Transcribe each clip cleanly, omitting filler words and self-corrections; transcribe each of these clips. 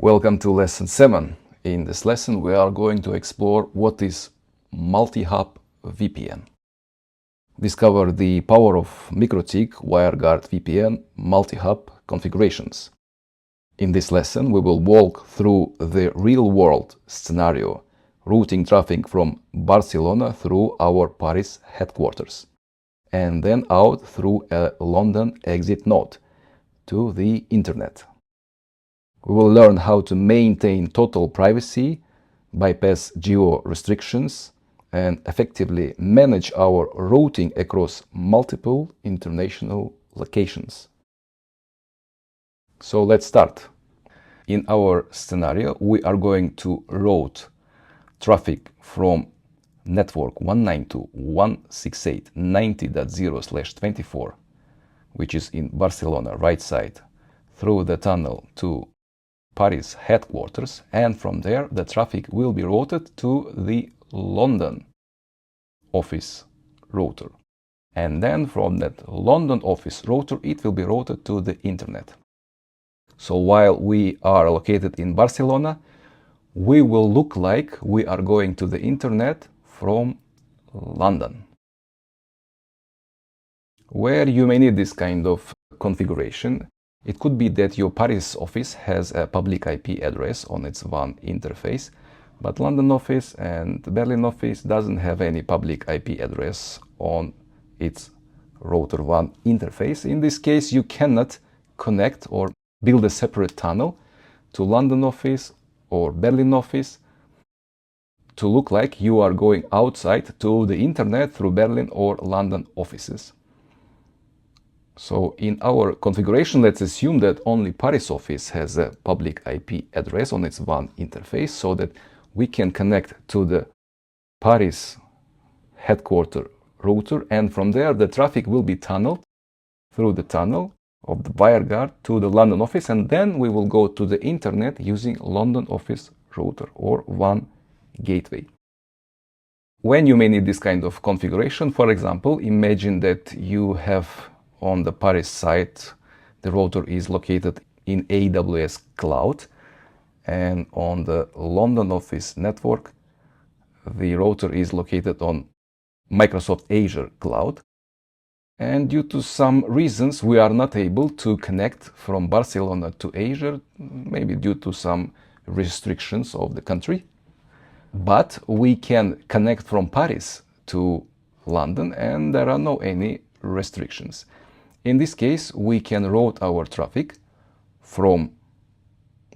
Welcome to lesson 7. In this lesson we are going to explore what is multi-hub VPN. Discover the power of Mikrotik WireGuard VPN multi-hub configurations. In this lesson we will walk through the real-world scenario, routing traffic from Barcelona through our Paris headquarters, and then out through a London exit node to the internet. We will learn how to maintain total privacy, bypass geo restrictions, and effectively manage our routing across multiple international locations. So let's start. In our scenario, we are going to route traffic from network 192.168.90.0/24, which is in Barcelona, right side, through the tunnel to Paris headquarters, and from there the traffic will be routed to the London office router, and then from that London office router it will be routed to the internet. So while we are located in Barcelona, we will look like we are going to the internet from London. Where you may need this kind of configuration, it could be that your Paris office has a public IP address on its WAN interface, but London office and Berlin office doesn't have any public IP address on its router WAN interface. In this case, you cannot connect or build a separate tunnel to London office or Berlin office to look like you are going outside to the internet through Berlin or London offices. So in our configuration, let's assume that only Paris office has a public IP address on its WAN interface, so that we can connect to the Paris headquarter router, and from there the traffic will be tunneled through the tunnel of the WireGuard to the London office, and then we will go to the internet using London office router or WAN gateway. When you may need this kind of configuration, for example, imagine that you have on the Paris site, the router is located in AWS cloud, and on the London office network, the router is located on Microsoft Azure cloud. And due to some reasons, we are not able to connect from Barcelona to Azure, maybe due to some restrictions of the country. But we can connect from Paris to London, and there are no any restrictions. In this case, we can route our traffic from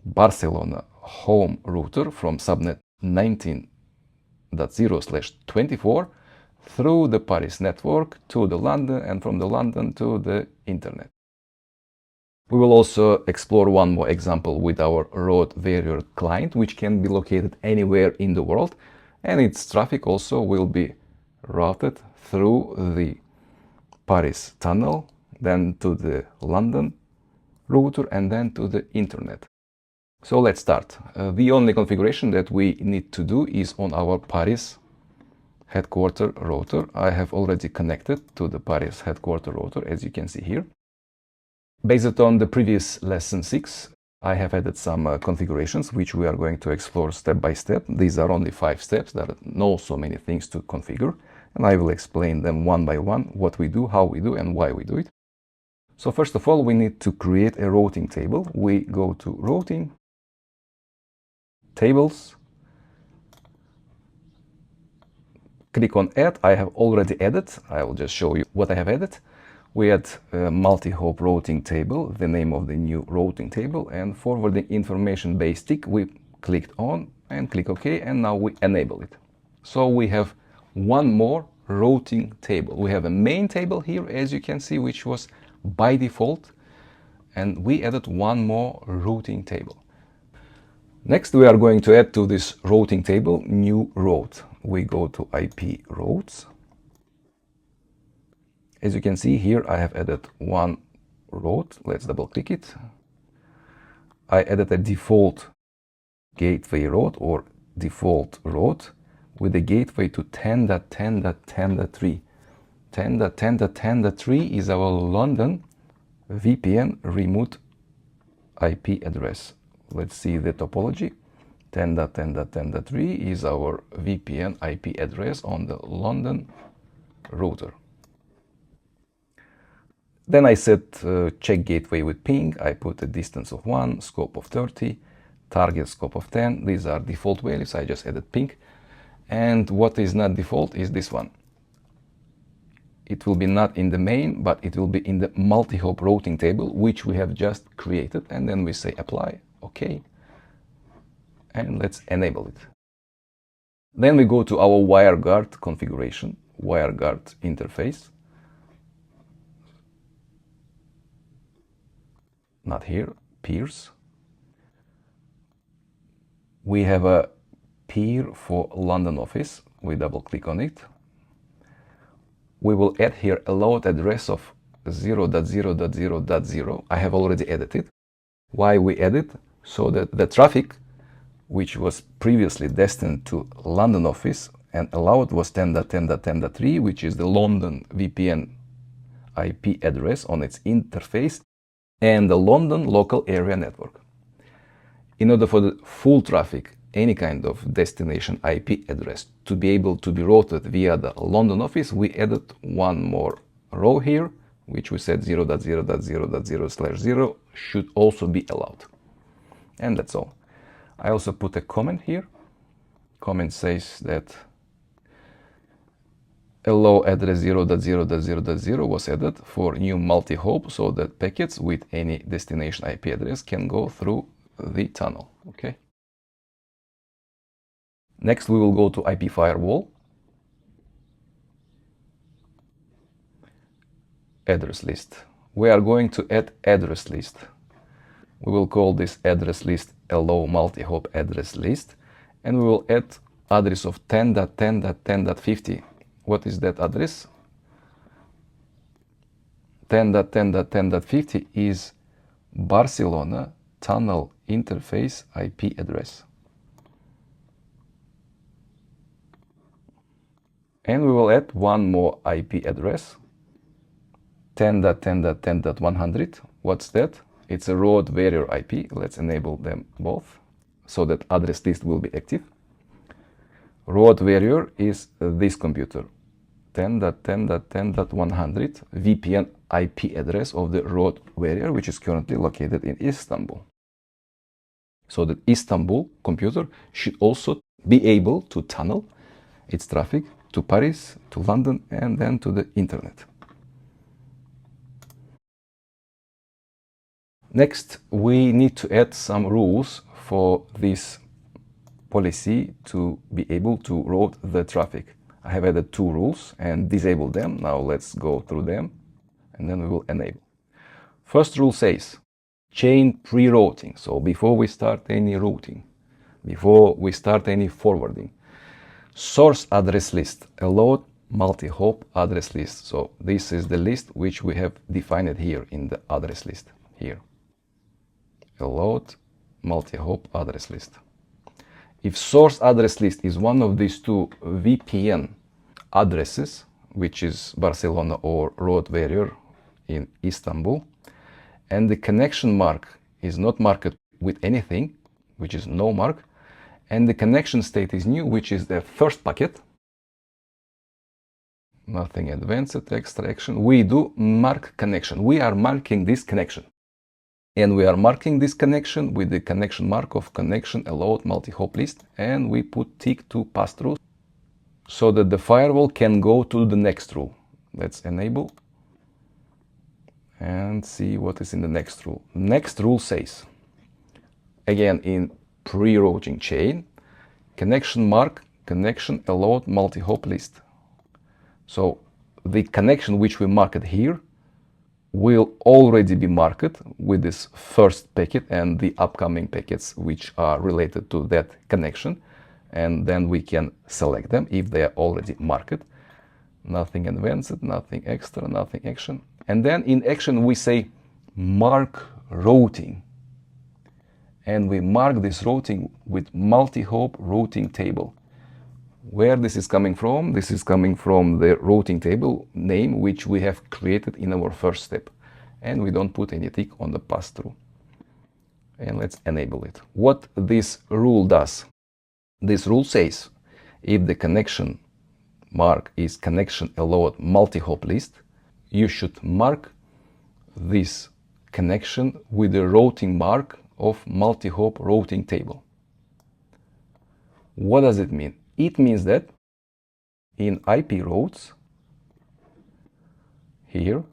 Barcelona home router from subnet 19.0/24 through the Paris network to the London, and from the London to the internet. We will also explore one more example with our RouterOS client, which can be located anywhere in the world, and its traffic also will be routed through the Paris tunnel, then to the London router, and then to the internet. So let's start. The only configuration that we need to do is on our Paris headquarter router. I have already connected to the Paris headquarter router, as you can see here. Based on the previous lesson 6, I have added some configurations which we are going to explore step by step. These are only 5 steps. There are not so many things to configure, and I will explain them one by one, what we do, how we do, and why we do it. So first of all, we need to create a routing table. We go to Routing, Tables, click on Add. I have already added. I will just show you what I have added. We add a multi-hop routing table, the name of the new routing table, and forwarding information base tick. We clicked on and click OK, and now we enable it. So we have one more routing table. We have a main table here, as you can see, which was by default, and we added one more routing table. Next, we are going to add to this routing table new route. We go to IP routes. As you can see here, I have added one route. Let's double click it. I added a default gateway route or default route with a gateway to 10.10.10.3. 10.10.10.3 is our London VPN remote IP address Let's see the topology. 10.10.10.3 is our VPN IP address on the London router. Then I set check gateway with ping. I put a distance of 1, scope of 30, target scope of 10. These are default values. I just added ping. And what is not default is this one. It will be not in the main, but it will be in the multi-hop routing table, which we have just created. And then we say apply, OK. And let's enable it. Then we go to our WireGuard configuration, WireGuard interface. Not here, peers. We have a peer for London office. We double click on it. We will add here a load address of 0.0.0.0. I have already added it. Why we add it? So that the traffic, which was previously destined to London office and allowed, was 10.10.10.3, which is the London VPN IP address on its interface and the London local area network. In order for the full traffic, any kind of destination IP address to be able to be routed via the London office, we added one more row here, which we said 0.0.0.0/0 should also be allowed. And that's all. I also put a comment here. Comment says that allow address 0.0.0.0 was added for new multi-hop so that packets with any destination IP address can go through the tunnel. Okay. Next, we will go to IP firewall, address list. We are going to add address list. We will call this address list allow multi-hop address list, and we will add address of 10.10.10.50. What is that address? 10.10.10.50 is Barcelona tunnel interface IP address. And we will add one more IP address, 10.10.10.100. What's that? It's a road warrior IP. Let's enable them both so that address list will be active. Road warrior is this computer, 10.10.10.100 VPN IP address of the road warrior, which is currently located in Istanbul. So that Istanbul computer should also be able to tunnel its traffic to Paris, to London, and then to the internet. Next, we need to add some rules for this policy to be able to route the traffic. I have added two rules and disabled them. Now let's go through them and then we will enable. First rule says chain pre-routing. So before we start any routing, before we start any forwarding, source address list, allowed multi-hop address list. So this is the list which we have defined here in the address list here. Allowed multi-hop address list. If source address list is one of these two VPN addresses, which is Barcelona or road warrior in Istanbul, and the connection mark is not marked with anything, which is no mark, and the connection state is new, which is the first packet, nothing advanced, extra action, we do mark connection. We are marking this connection. And we are marking this connection with the connection mark of connection allowed multi-hop list, and we put tick to pass through so that the firewall can go to the next rule. Let's enable and see what is in the next rule. Next rule says, again in pre-routing chain, connection mark connection allowed multi-hop list. So the connection which we marked here will already be marked with this first packet and the upcoming packets which are related to that connection, and then we can select them if they are already marked. Nothing advanced, nothing extra, nothing action. And then in action we say mark routing, and we mark this routing with multi-hop routing table. Where this is coming from? This is coming from the routing table name which we have created in our first step, and we don't put any tick on the pass-through. and let's enable it. What this rule does, this rule says if the connection mark is connection allowed multi-hop list, you should mark this connection with the routing mark of multi-hop routing table. What does it mean? It means that in IP routes, here,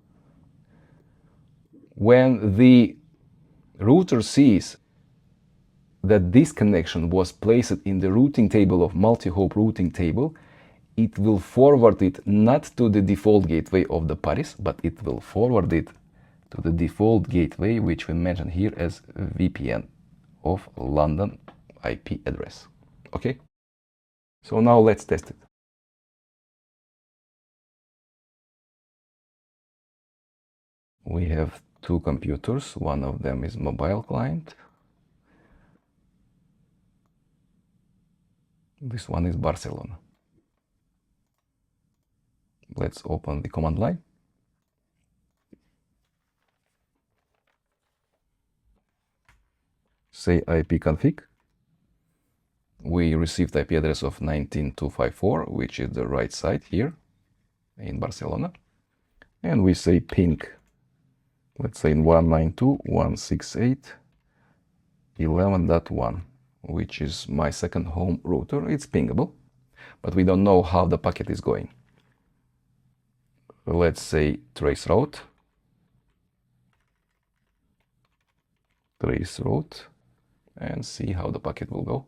when the router sees that this connection was placed in the routing table of multi-hop routing table, it will forward it not to the default gateway of the Paris, but it will forward it to the default gateway, which we mention here as VPN of London IP address. Okay? So now let's test it. We have two computers. One of them is mobile client. This one is Barcelona. Let's open the command line. Say ipconfig. We received IP address of 19254, which is the right side here in Barcelona. And we say ping. Let's say 192.168.11.1, which is my second home router. It's pingable, but we don't know how the packet is going. Let's say trace route, and see how the packet will go.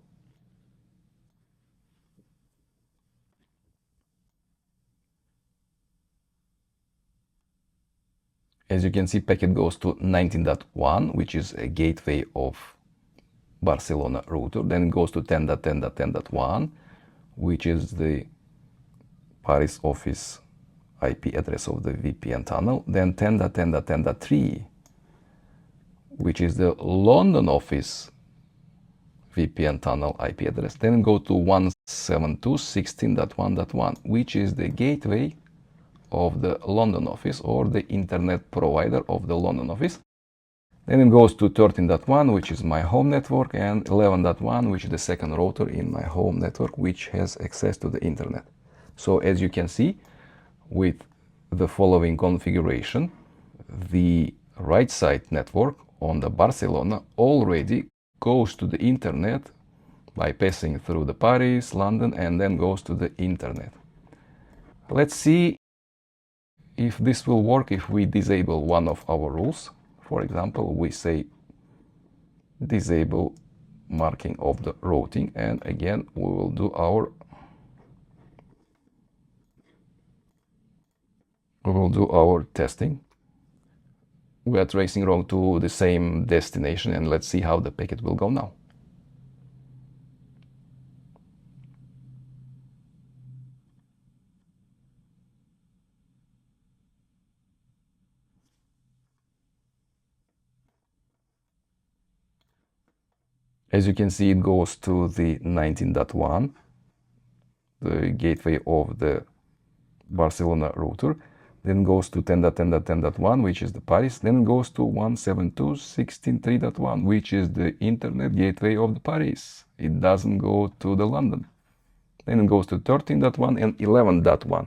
As you can see, packet goes to 19.1, which is a gateway of Barcelona router. Then it goes to 10.10.10.1, which is the Paris office IP address of the VPN tunnel. Then 10.10.10.3, which is the London office VPN tunnel IP address. Then go to 172.16.1.1, which is the gateway of the London office or the internet provider of the London office. Then it goes to 13.1, which is my home network, and 11.1, which is the second router in my home network, which has access to the internet. So as you can see, with the following configuration, the right side network on the Barcelona already goes to the internet by passing through the Paris, London, and then goes to the internet. Let's see if this will work if we disable one of our rules. For example, we say disable marking of the routing, and again we will do our testing. We are tracing wrong to the same destination, and let's see how the packet will go now. As you can see, it goes to the 19.1, the gateway of the Barcelona router, then goes to 10.10.10.1, which is the Paris, then goes to 172.16.3.1, which is the internet gateway of the Paris. It doesn't go to the London. Then it goes to 13.1 and 11.1.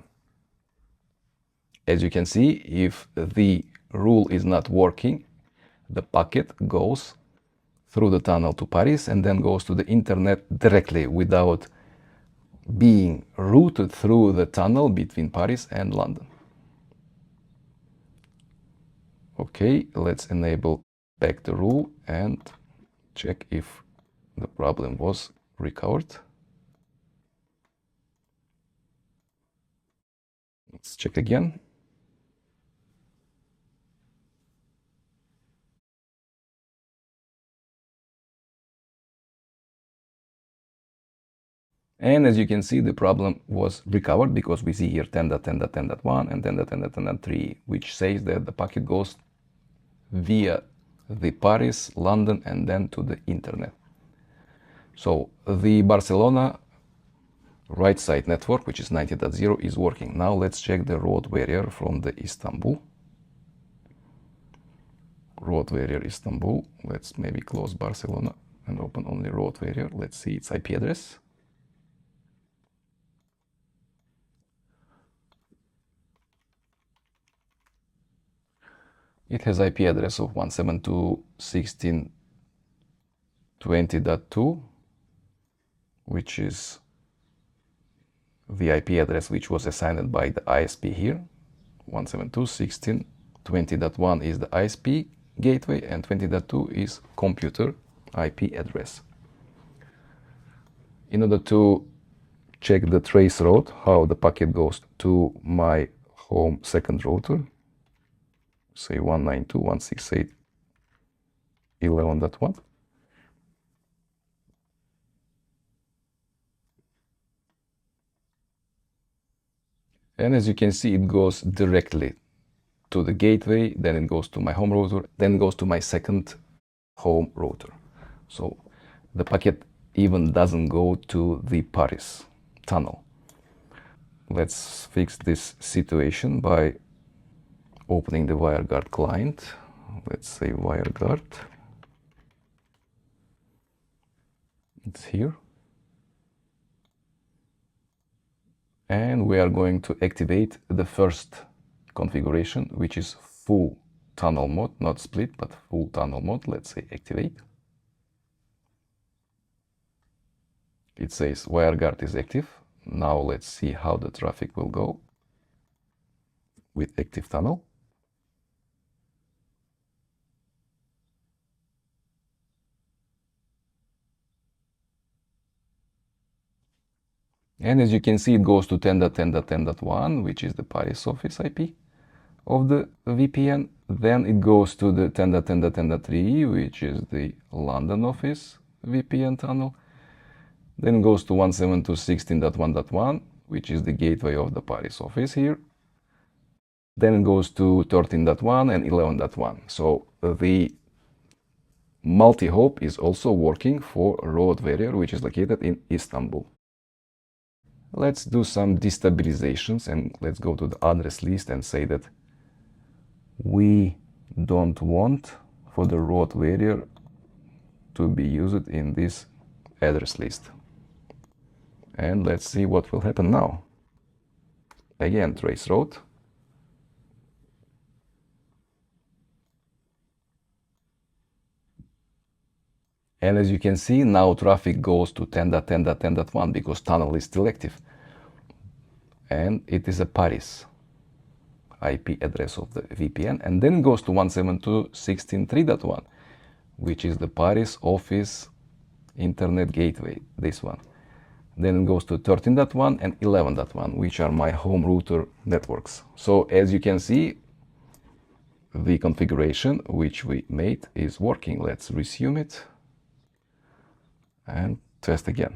As you can see, if the rule is not working, the packet goes through the tunnel to Paris and then goes to the internet directly without being routed through the tunnel between Paris and London. Okay, let's enable back the rule and check if the problem was recovered. Let's check again. And as you can see, the problem was recovered because we see here 10.10.10.1 and 10.10.10.3, which says that the packet goes via the Paris, London, and then to the internet. So the Barcelona right side network, which is 90.0, is working. Now let's check the road barrier from the Istanbul. road variable Istanbul. Let's maybe close Barcelona and open only road variable. Let's see its IP address. It has IP address of 172.16.20.2, which is the IP address which was assigned by the ISP here. 172.16.20.1 is the ISP gateway and 20.2 is computer IP address. In order to check the trace route, how the packet goes to my home second router, say 192.168.11.1. And as you can see, it goes directly to the gateway, then it goes to my home router, then it goes to my second home router. So the packet even doesn't go to the Paris tunnel. Let's fix this situation by opening the WireGuard client. Let's say WireGuard. It's here. And we are going to activate the first configuration, which is full tunnel mode, not split, but full tunnel mode. Let's say activate. It says WireGuard is active. Now let's see how the traffic will go with active tunnel. And as you can see, it goes to 10.10.10.1, which is the Paris office IP of the VPN. Then it goes to the 10.10.10.3, which is the London office VPN tunnel. Then it goes to 172.16.1.1, which is the gateway of the Paris office here. Then it goes to 13.1 and 11.1. So the multi-hop is also working for road variable, which is located in Istanbul. Let's do some destabilizations and let's go to the address list and say that we don't want for the road variable to be used in this address list. And let's see what will happen now. Again, trace route. And as you can see, now traffic goes to 10.10.10.1 because tunnel is still active. And it is a Paris IP address of the VPN. And then it goes to 172.16.3.1, which is the Paris office internet gateway, this one. Then it goes to 13.1 and 11.1, which are my home router networks. So as you can see, the configuration which we made is working. Let's resume it and test again.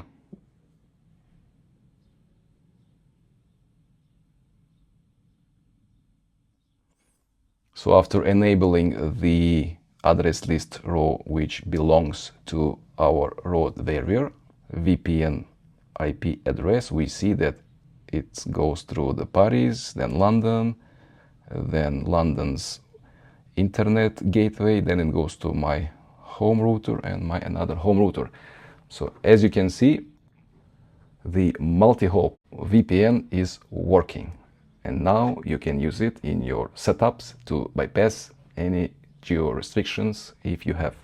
So after enabling the address list row which belongs to our road variable VPN IP address, we see that it goes through the Paris, then London, then London's internet gateway, then it goes to my home router and my another home router. So as you can see, the multi-hop VPN is working, and now you can use it in your setups to bypass any geo restrictions if you have.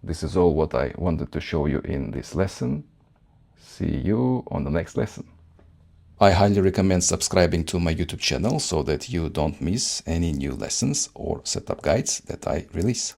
This is all what I wanted to show you in this lesson. See you on the next lesson. I highly recommend subscribing to my YouTube channel so that you don't miss any new lessons or setup guides that I release.